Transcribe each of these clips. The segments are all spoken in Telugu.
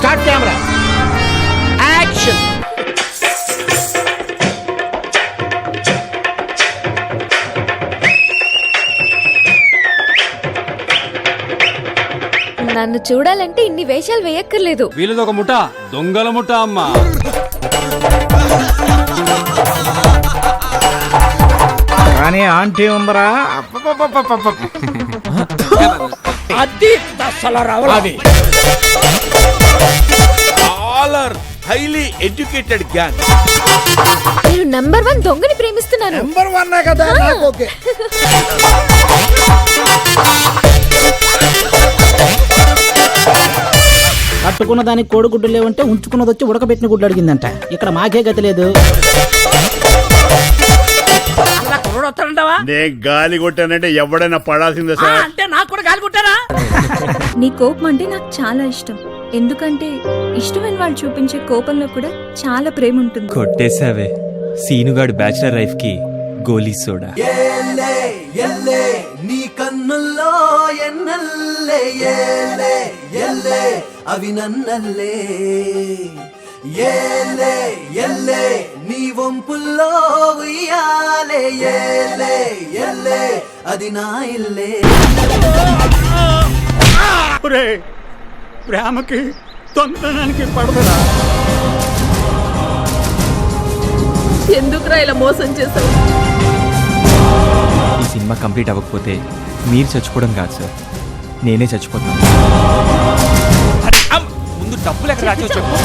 Start camera action. నన్ను చూడాలంటే ఇన్ని వేషాలు వేయక్కర్లేదు. వీళ్ళది ఒక ముఠ, దొంగల ముఠ అమ్మా. కానీ ఆంటీ ఉందరా, అది అసలు రావాలి. All are highly educated gang. నేను నంబర్ 1 దొంగని ప్రేమిస్తున్నాను. నంబర్ 1 కదా, నాకు ఓకే. కట్టుకున్న దానికి కోడిగుడ్డు లేవంటే ఉంచుకున్నది వచ్చి ఉడకబెట్టిన గుడ్లు అడిగిందంట. ఇక్కడ మాకే గతి లేదు. నే గాలి కొట్టానంటే ఎవడైనా పడాల్సిందే సార్. అంటే నాకు కూడా గాలి కొట్టారా? నీ కోపం అంటే నాకు చాలా ఇష్టం. ఎందుకంటే ఇష్టమైన వాళ్ళు చూపించే కోపంలో కూడా చాలా ప్రేమ ఉంటుంది. కొట్టేశావే సీనుగాడు బ్యాచిలర్ లైఫ్ కి గోలీ సోడా. నీ కన్నుల్లో ఎన్నల్లే ఏలే ఎల్లే అవి నన్నల్లే ఏలే ఎల్లే నీ వంపుల్లో ఉయ్యాలే ఏలే ఎల్లే అది నా ఇల్లే. ప్రేమకి తొందరడానికి పడదురా. ఎందుకురా ఇలా మోసం చేశావు? ఈ సినిమా కంప్లీట్ అవ్వకపోతే మీరు చచ్చిపోవడం కాదు సార్, నేనే చచ్చిపోతాను. ముందు డబ్బులు ఎక్కడ రాచో చెప్పు.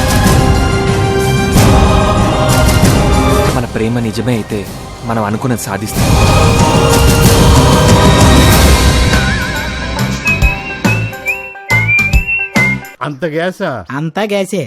మన ప్రేమ నిజమే అయితే మనం అనుకున్నది సాధిస్తాం. అంత గ్యాసా? అంతా గ్యాసే.